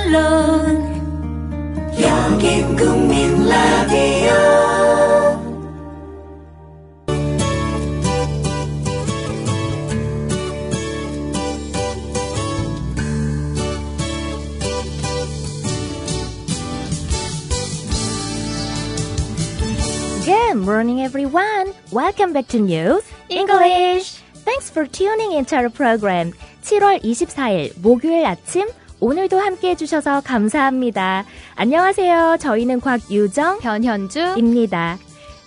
물론 여긴 국민 라디오. Good morning, everyone. Welcome back to News English. Thanks for tuning into our program. 7월 24일 목요일 아침 오늘도 함께해 주셔서 감사합니다. 안녕하세요. 저희는 곽유정, 변현주입니다.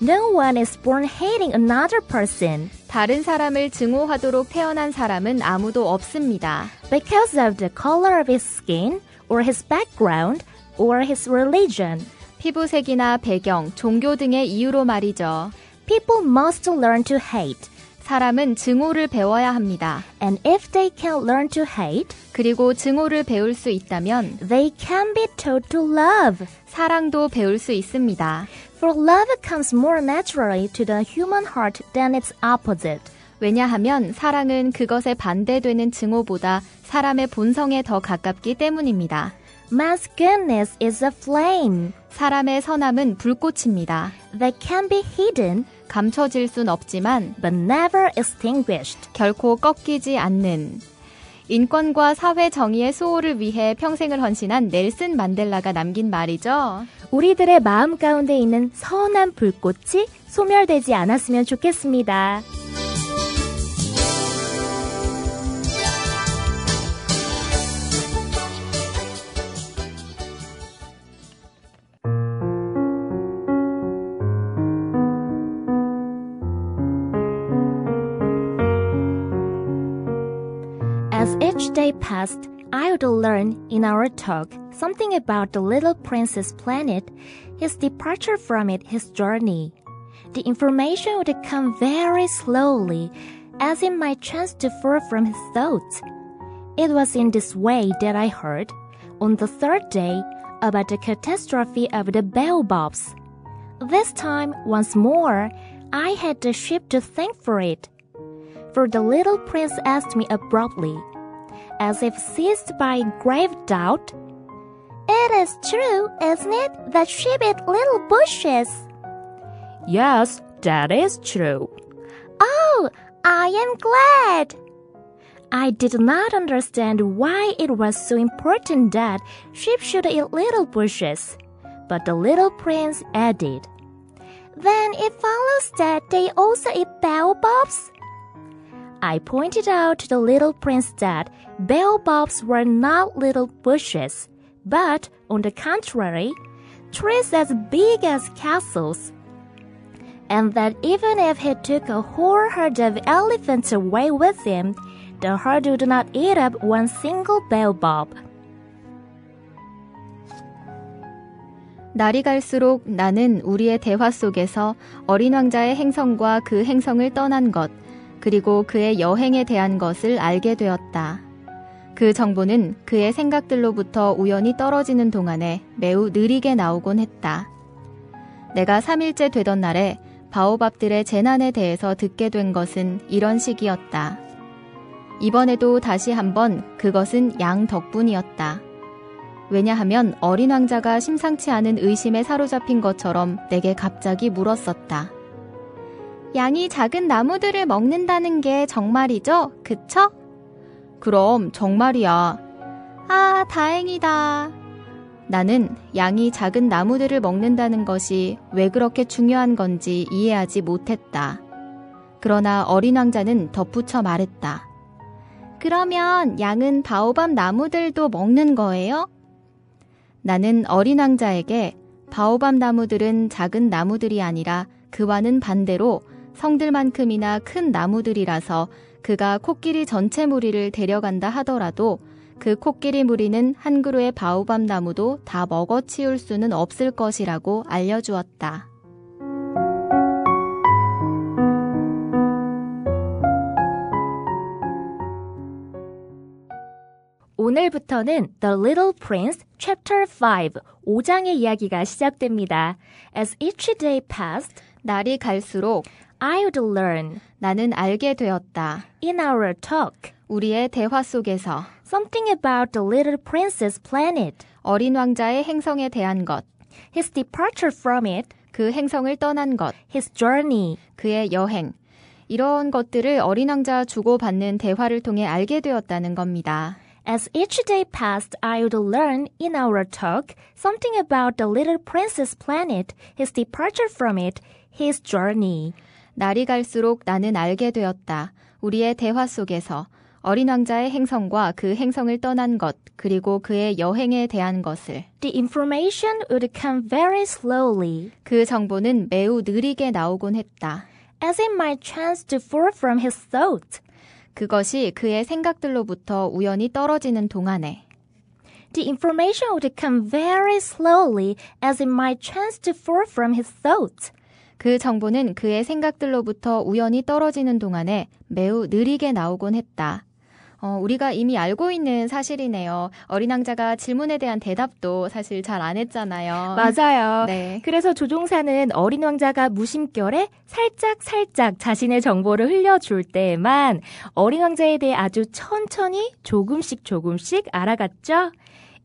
No one is born hating another person. 다른 사람을 증오하도록 태어난 사람은 아무도 없습니다. Because of the color of his skin, or his background, or his religion. 피부색이나 배경, 종교 등의 이유로 말이죠. People must learn to hate. 사람은 증오를 배워야 합니다. And if they can learn to hate, 그리고 증오를 배울 수 있다면 they can be taught to love. 사랑도 배울 수 있습니다. For love comes more naturally to the human heart than its opposite. 왜냐하면 사랑은 그것에 반대되는 증오보다 사람의 본성에 더 가깝기 때문입니다. Man's goodness is a flame. 사람의 선함은 불꽃입니다. That can be hidden, 감춰질 순 없지만 but never extinguished. 결코 꺾이지 않는. 인권과 사회 정의의 수호를 위해 평생을 헌신한 넬슨 만델라가 남긴 말이죠. 우리들의 마음 가운데 있는 선한 불꽃이 소멸되지 않았으면 좋겠습니다. As each day passed, I would learn in our talk something about the little prince's planet, his departure from it, his journey. The information would come very slowly, as it might chance to fall from his thoughts. It was in this way that I heard, on the third day, about the catastrophe of the baobabs. This time, once more, I had the ship to thank for it. For the little prince asked me abruptly, as if seized by grave doubt, "It is true, isn't it, that sheep eat little bushes?" Yes, that is true. Oh, I am glad. I did not understand why it was so important that sheep should eat little bushes, but the little prince added, "Then it follows that they also eat baobabs?" I pointed out to the little prince that baobabs were not little bushes, but, on the contrary, trees as big as castles. And that even if he took a whole herd of elephants away with him, the herd would not eat up one single baobab. 날이 갈수록 나는 우리의 대화 속에서 어린 왕자의 행성과 그 행성을 떠난 것, 그리고 그의 여행에 대한 것을 알게 되었다. 그 정보는 그의 생각들로부터 우연히 떨어지는 동안에 매우 느리게 나오곤 했다. 내가 3일째 되던 날에 바오밥들의 재난에 대해서 듣게 된 것은 이런 식이었다. 이번에도 다시 한번 그것은 양 덕분이었다. 왜냐하면 어린 왕자가 심상치 않은 의심에 사로잡힌 것처럼 내게 갑자기 물었었다. 양이 작은 나무들을 먹는다는 게 정말이죠? 그쵸? 그럼 정말이야. 아, 다행이다. 나는 양이 작은 나무들을 먹는다는 것이 왜 그렇게 중요한 건지 이해하지 못했다. 그러나 어린 왕자는 덧붙여 말했다. 그러면 양은 바오밥 나무들도 먹는 거예요? 나는 어린 왕자에게 바오밥 나무들은 작은 나무들이 아니라 그와는 반대로 성들만큼이나 큰 나무들이라서 그가 코끼리 전체 무리를 데려간다 하더라도 그 코끼리 무리는 한 그루의 바오밥 나무도 다 먹어치울 수는 없을 것이라고 알려주었다. 오늘부터는 The Little Prince Chapter 5, 5장의 이야기가 시작됩니다. As each day passed, 날이 갈수록 I would learn, 나는 알게 되었다. in our talk, 우리의 대화 속에서 something about the little prince's planet, 어린 왕자의 행성에 대한 것, his departure from it, 그 행성을 떠난 것, his journey. 그의 여행. 이런 것들을 어린 왕자와 주고받는 대화를 통해 알게 되었다는 겁니다. As each day passed, I would learn in our talk something about the little princess planet, his departure from it, his journey. 날이 갈수록 나는 알게 되었다. 우리의 대화 속에서 어린 왕자의 행성과 그 행성을 떠난 것, 그리고 그의 여행에 대한 것을. The information would come very slowly, 그 정보는 매우 느리게 나오곤 했다. as it might chance to fall from his thoughts. 그것이 그의 생각들로부터 우연히 떨어지는 동안에. The information would come very slowly, as it might chance to fall from his thoughts. 그 정보는 그의 생각들로부터 우연히 떨어지는 동안에 매우 느리게 나오곤 했다. 우리가 이미 알고 있는 사실이네요. 어린 왕자가 질문에 대한 대답도 사실 잘 안 했잖아요. 맞아요. 네. 그래서 조종사는 어린 왕자가 무심결에 살짝 자신의 정보를 흘려줄 때에만 어린 왕자에 대해 아주 천천히 조금씩 알아갔죠.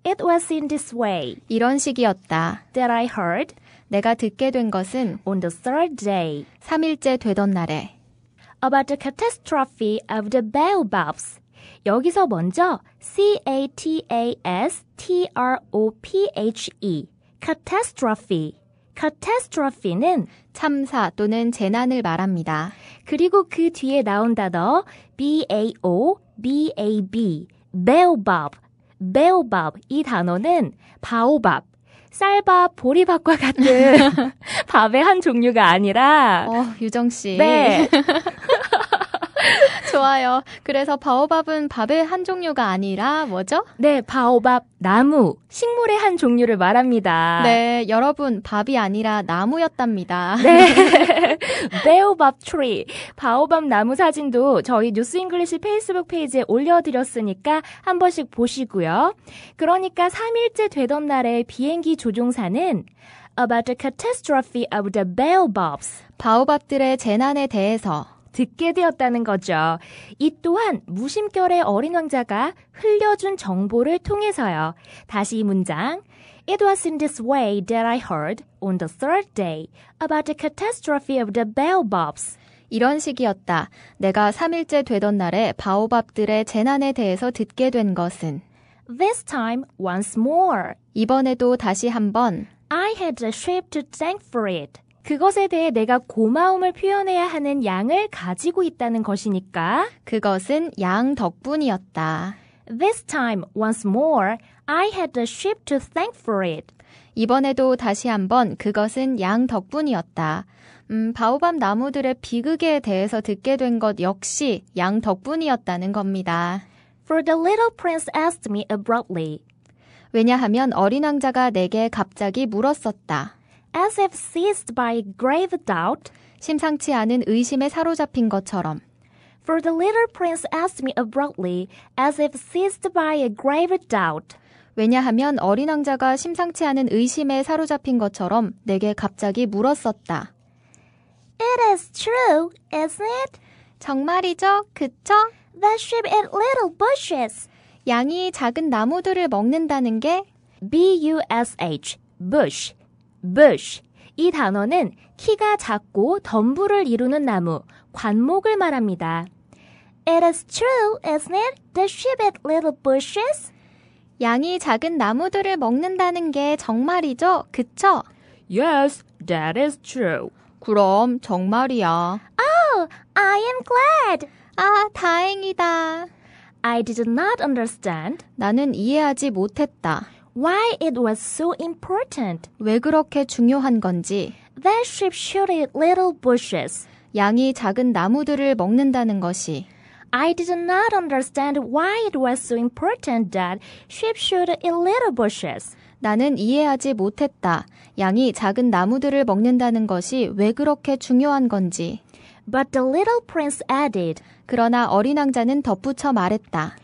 It was in this way 이런 식이었다. that I heard 내가 듣게 된 것은 on the third day 3일째 되던 날에 about the catastrophe of the baobabs. 여기서 먼저 catastrophe, catastrophe는 참사 또는 재난을 말합니다. 그리고 그 뒤에 나온 단어 baobab, 이 단어는 바오밥, 쌀밥, 보리밥과 같은 밥의 한 종류가 아니라 유정 씨. 네. 좋아요. 그래서 바오밥은 밥의 한 종류가 아니라 뭐죠? 네, 바오밥, 나무, 식물의 한 종류를 말합니다. 네, 여러분 밥이 아니라 나무였답니다. 네. baobab tree, 바오밥 나무 사진도 저희 뉴스 잉글리시 페이스북 페이지에 올려드렸으니까 한 번씩 보시고요. 그러니까 3일째 되던 날에 비행기 조종사는 about the catastrophe of the baobabs, 바오밥들의 재난에 대해서 듣게 되었다는 거죠. 이 또한 무심결에 어린 왕자가 흘려준 정보를 통해서요. 다시 이 문장. It was in this way that I heard on the third day about the catastrophe of the baobabs. 이런 식이었다. 내가 3일째 되던 날에 바오밥들의 재난에 대해서 듣게 된 것은 This time, once more, 이번에도 다시 한번 I had a sheep to thank for it. 그것에 대해 내가 고마움을 표현해야 하는 양을 가지고 있다는 것이니까 그것은 양 덕분이었다. This time, once more, I had a sheep to thank for it. 이번에도 다시 한번 그것은 양 덕분이었다. 바오밥 나무들의 비극에 대해서 듣게 된 것 역시 양 덕분이었다는 겁니다. For the little prince asked me abruptly, 왜냐하면 어린 왕자가 내게 갑자기 물었었다. as if seized by grave doubt. 심상치 않은 의심에 사로잡힌 것처럼. For the little prince asked me abruptly, as if seized by a grave doubt. 왜냐하면 어린 왕자가 심상치 않은 의심에 사로잡힌 것처럼 내게 갑자기 물었었다. It is true, isn't it? 정말이죠? 그쵸? That sheep eat little bushes. 양이 작은 나무들을 먹는다는 게 B-U-S-H, bush. bush. 이 단어는 키가 작고 덤불을 이루는 나무, 관목을 말합니다. It is true, isn't it? The sheep eat little bushes. 양이 작은 나무들을 먹는다는 게 정말이죠? 그쵸? Yes, that is true. 그럼 정말이야. Oh, I am glad. 아, 다행이다. I did not understand 나는 이해하지 못했다. why it was so important 왜 그렇게 중요한 건지. that sheep should eat little bushes. 양이 작은 나무들을 먹는다는 것이. I did not understand why it was so important that sheep should eat little bushes. 나는 이해하지 못했다. 양이 작은 나무들을 먹는다는 것이 왜 그렇게 중요한 건지. But the little prince added, 그러나 어린 왕자는 덧붙여 말했다.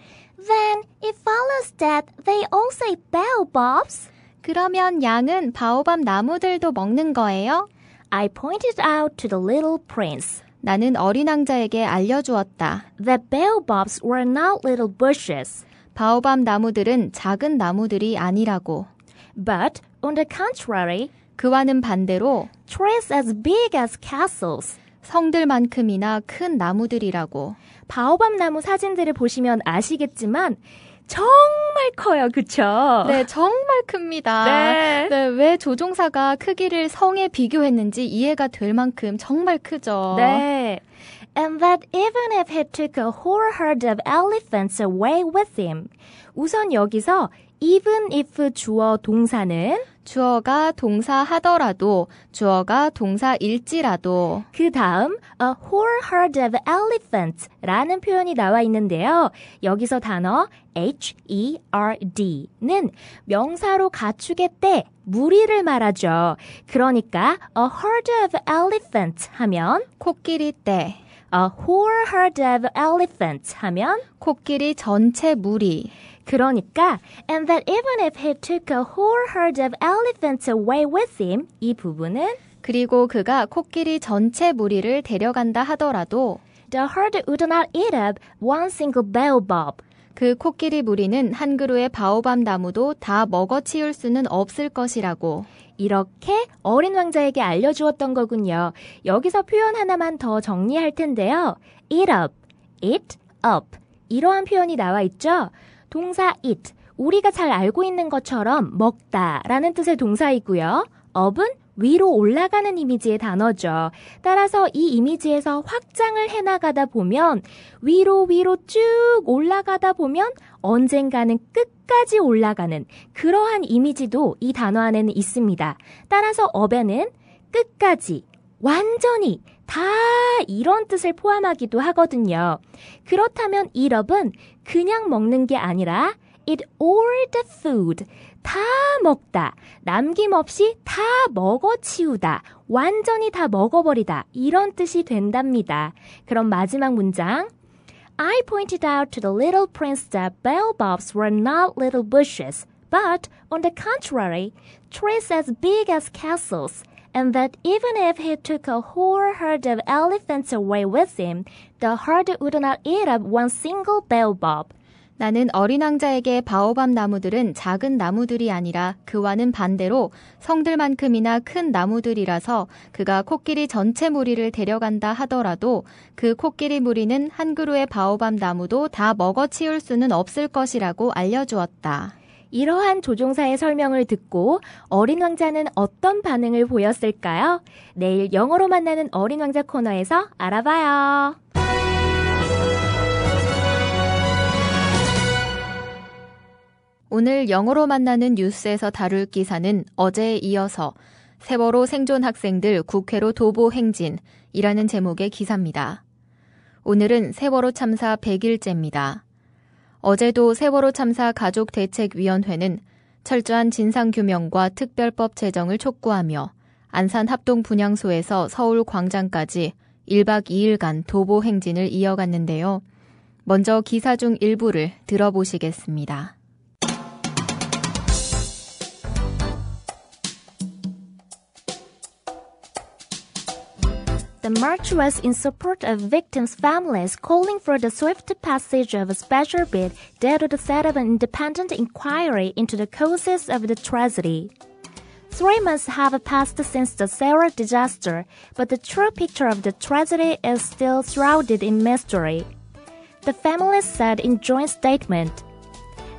then it follows that they also eat baobabs. 그러면 양은 바오밥 나무들도 먹는 거예요? I pointed out to the little prince 나는 어린 왕자에게 알려주었다. that baobabs were not little bushes. 바오밥 나무들은 작은 나무들이 아니라고. But on the contrary, 그와는 반대로 trees as big as castles. 성들만큼이나 큰 나무들이라고. 바오밥 나무 사진들을 보시면 아시겠지만 정말 커요. 그쵸? 네, 정말 큽니다. 네. 네, 왜 조종사가 크기를 성에 비교했는지 이해가 될 만큼 정말 크죠. 네. And that even if he took a whole herd of elephants away with him. 우선 여기서 even if 주어 동사는 주어가 동사하더라도, 주어가 동사일지라도. 그 다음 a whole herd of elephants 라는 표현이 나와 있는데요. 여기서 단어 herd는 명사로 가축의 떼, 무리를 말하죠. 그러니까 a herd of elephants 하면 코끼리 떼, a whole herd of elephants 하면 코끼리 전체 무리. 그러니까 and that even if he took a whole herd of elephants away with him 이 부분은 그리고 그가 코끼리 전체 무리를 데려간다 하더라도 the herd would not eat up one single baobab. 그 코끼리 무리는 한 그루의 바오밥 나무도 다 먹어치울 수는 없을 것이라고. 이렇게 어린 왕자에게 알려주었던 거군요. 여기서 표현 하나만 더 정리할 텐데요. eat up, eat up 이러한 표현이 나와 있죠. 동사 eat, 우리가 잘 알고 있는 것처럼 먹다 라는 뜻의 동사이고요. up은 위로 올라가는 이미지의 단어죠. 따라서 이 이미지에서 확장을 해나가다 보면 위로 쭉 올라가다 보면 언젠가는 끝까지 올라가는 그러한 이미지도 이 단어 안에는 있습니다. 따라서 up에는 끝까지, 완전히 다 이런 뜻을 포함하기도 하거든요. 그렇다면 eat up은 그냥 먹는 게 아니라 eat all the food, 다 먹다, 남김없이 다 먹어치우다, 완전히 다 먹어버리다 이런 뜻이 된답니다. 그럼 마지막 문장 I pointed out to the little prince that baobabs were not little bushes, but on the contrary, trees as big as castles. And that even if he took a whole herd of elephants away with him, the herd would not eat up one single baobab. 나는 어린 왕자에게 바오밥 나무들은 작은 나무들이 아니라 그와는 반대로 성들만큼이나 큰 나무들이라서 그가 코끼리 전체 무리를 데려간다 하더라도 그 코끼리 무리는 한 그루의 바오밥 나무도 다 먹어치울 수는 없을 것이라고 알려주었다. 이러한 조종사의 설명을 듣고 어린 왕자는 어떤 반응을 보였을까요? 내일 영어로 만나는 어린 왕자 코너에서 알아봐요. 오늘 영어로 만나는 뉴스에서 다룰 기사는 어제에 이어서 세월호 생존 학생들 국회로 도보 행진이라는 제목의 기사입니다. 오늘은 세월호 참사 100일째입니다. 어제도 세월호 참사 가족대책위원회는 철저한 진상규명과 특별법 제정을 촉구하며 안산 합동분향소에서 서울 광장까지 1박 2일간 도보 행진을 이어갔는데요. 먼저 기사 중 일부를 들어보시겠습니다. The march was in support of victims' families calling for the swift passage of a special bill that would set up an independent inquiry into the causes of the tragedy. 3 months have passed since the Sarah disaster, but the true picture of the tragedy is still shrouded in mystery. The families said in joint statement,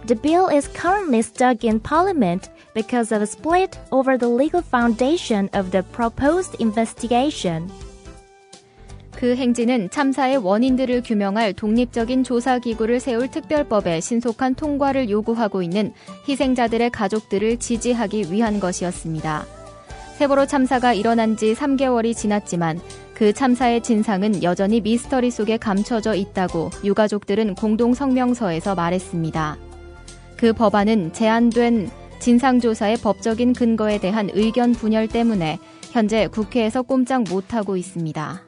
"The bill is currently stuck in Parliament because of a split over the legal foundation of the proposed investigation." 그 행진은 참사의 원인들을 규명할 독립적인 조사기구를 세울 특별법의 신속한 통과를 요구하고 있는 희생자들의 가족들을 지지하기 위한 것이었습니다. 세월호 참사가 일어난 지 3개월이 지났지만 그 참사의 진상은 여전히 미스터리 속에 감춰져 있다고 유가족들은 공동성명서에서 말했습니다. 그 법안은 제한된 진상조사의 법적인 근거에 대한 의견 분열 때문에 현재 국회에서 꼼짝 못하고 있습니다.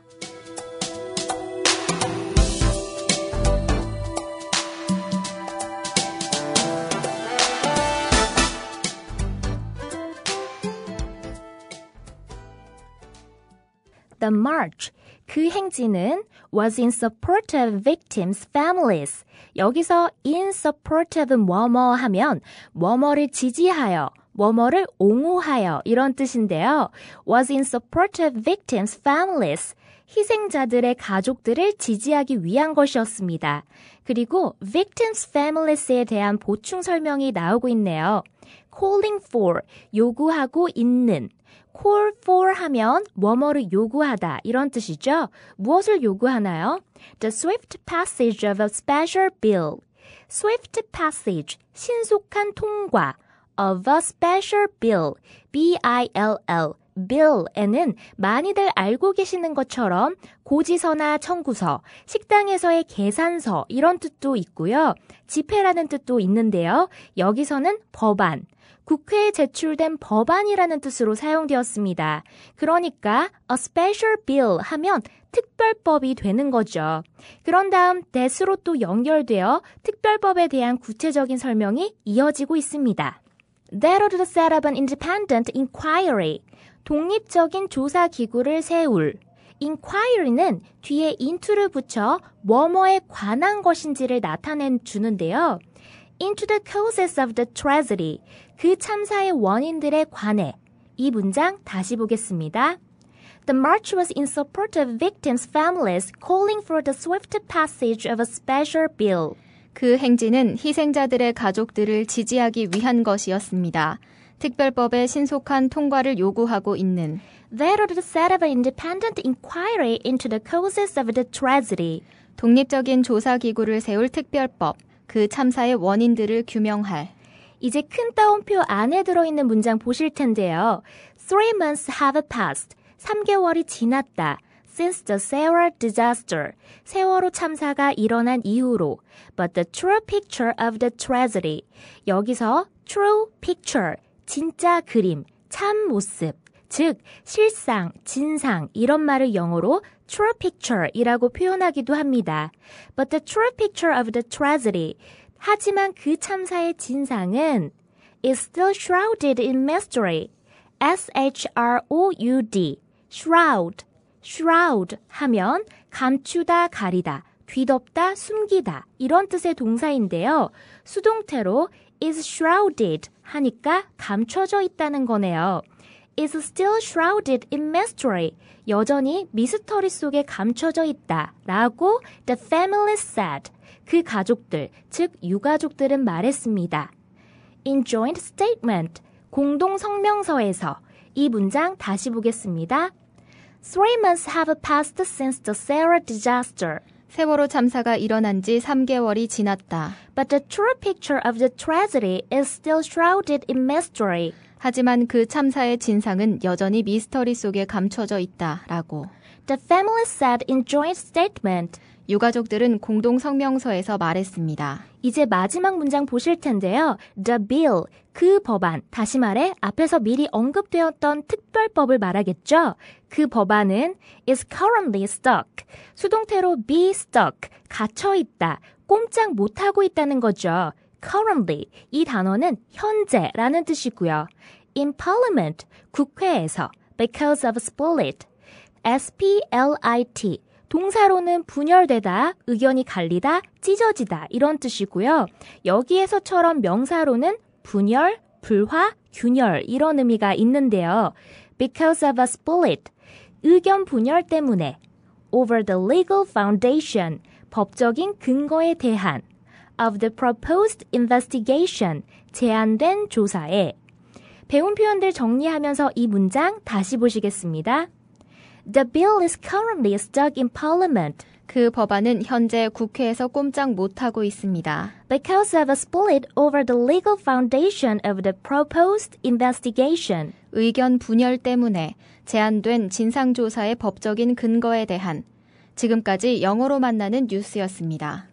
The march, 그 행진은 was in support of victims' families. 여기서 in support of 뭐뭐 하면 뭐뭐를 지지하여, 뭐뭐를 옹호하여 이런 뜻인데요. was in support of victims' families. 희생자들의 가족들을 지지하기 위한 것이었습니다. 그리고 victims' families에 대한 보충 설명이 나오고 있네요. calling for, 요구하고 있는. call for 하면 뭐뭐를 요구하다 이런 뜻이죠. 무엇을 요구하나요? The swift passage of a special bill. swift passage, 신속한 통과. of a special bill, B-I-L-L. bill에는 많이들 알고 계시는 것처럼 고지서나 청구서, 식당에서의 계산서 이런 뜻도 있고요. 집회라는 뜻도 있는데요. 여기서는 법안, 국회에 제출된 법안이라는 뜻으로 사용되었습니다. 그러니까 a special bill 하면 특별법이 되는 거죠. 그런 다음 that으로 또 연결되어 특별법에 대한 구체적인 설명이 이어지고 있습니다. That would set up an independent inquiry. 독립적인 조사 기구를 세울. inquiry는 뒤에 into를 붙여 뭐뭐에 관한 것인지를 나타내 주는데요. into the causes of the tragedy. 그 참사의 원인들에 관해. 이 문장 다시 보겠습니다. The march was in support of victims' families calling for the swift passage of a special bill. 그 행진은 희생자들의 가족들을 지지하기 위한 것이었습니다. 특별법의 신속한 통과를 요구하고 있는 That would set up an independent inquiry into the causes of the tragedy. 독립적인 조사기구를 세울 특별법, 그 참사의 원인들을 규명할. 이제 큰 따옴표 안에 들어있는 문장 보실 텐데요. 3 months have passed. 3개월이 지났다. Since the Seoul disaster. 세월호 참사가 일어난 이후로. But the true picture of the tragedy. 여기서 true picture, 진짜 그림, 참 모습. 즉, 실상, 진상 이런 말을 영어로 true picture이라고 표현하기도 합니다. But the true picture of the tragedy. 하지만 그 참사의 진상은 is still shrouded in mystery. S-H-R-O-U-D. shroud. shroud 하면 감추다, 가리다, 뒤덮다, 숨기다 이런 뜻의 동사인데요. 수동태로 is shrouded 하니까 감춰져 있다는 거네요. is still shrouded in mystery. 여전히 미스터리 속에 감춰져 있다 라고 the family said. 그 가족들, 즉 유가족들은 말했습니다. In joint statement, 공동 성명서에서 이 문장 다시 보겠습니다. 3 months have passed since the Seoul disaster. 세월호 참사가 일어난 지 3개월이 지났다. But the true picture of the tragedy is still shrouded in mystery. 하지만 그 참사의 진상은 여전히 미스터리 속에 감춰져 있다라고. The family said in joint statement. 유가족들은 공동 성명서에서 말했습니다. 이제 마지막 문장 보실 텐데요. The bill, 그 법안, 다시 말해 앞에서 미리 언급되었던 특별법을 말하겠죠. 그 법안은 is currently stuck. 수동태로 be stuck, 갇혀있다, 꼼짝 못하고 있다는 거죠. currently, 이 단어는 현재라는 뜻이고요. in parliament, 국회에서, because of split, S-P-L-I-T, 동사로는 분열되다, 의견이 갈리다, 찢어지다 이런 뜻이고요. 여기에서처럼 명사로는 분열, 불화, 균열 이런 의미가 있는데요. Because of a split, 의견 분열 때문에. Over the legal foundation, 법적인 근거에 대한. Of the proposed investigation, 제안된 조사에. 배운 표현들 정리하면서 이 문장 다시 보시겠습니다. The bill is currently stuck in Parliament. 그 법안은 현재 국회에서 꼼짝 못하고 있습니다. Because of a split over the legal foundation of the proposed investigation. 의견 분열 때문에 제안된 진상조사의 법적인 근거에 대한. 지금까지 영어로 만나는 뉴스였습니다.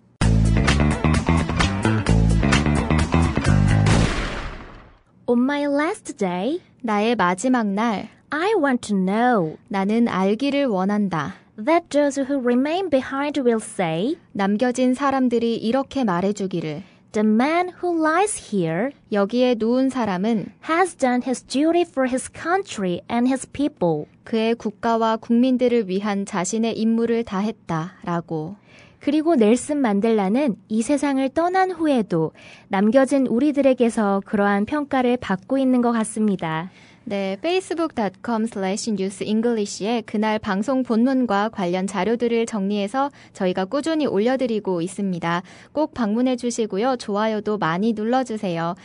On my last day, 나의 마지막 날, I want to know 나는 알기를 원한다. that those who remain behind will say, 남겨진 사람들이 이렇게 말해주기를. The man who lies here 여기에 누운 사람은 has done his duty for his country and his people. 그의 국가와 국민들을 위한 자신의 임무를 다했다 라고. 그리고 넬슨 만델라는 이 세상을 떠난 후에도 남겨진 우리들에게서 그러한 평가를 받고 있는 것 같습니다. 네, facebook.com/newsenglish에 그날 방송 본문과 관련 자료들을 정리해서 저희가 꾸준히 올려드리고 있습니다. 꼭 방문해 주시고요. 좋아요도 많이 눌러주세요.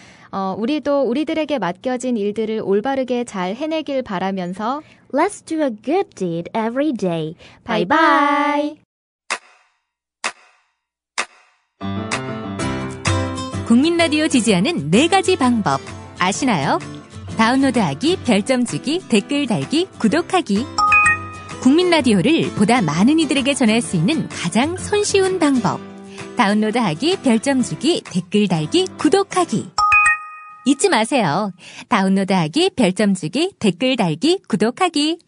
우리도 우리들에게 맡겨진 일들을 올바르게 잘 해내길 바라면서 Let's do a good deed every day. Bye bye. 국민 라디오 지지하는 4가지 방법 아시나요? 다운로드하기, 별점 주기, 댓글 달기, 구독하기. 국민 라디오를 보다 많은 이들에게 전할 수 있는 가장 손쉬운 방법. 다운로드하기, 별점 주기, 댓글 달기, 구독하기. 잊지 마세요. 다운로드하기, 별점 주기, 댓글 달기, 구독하기.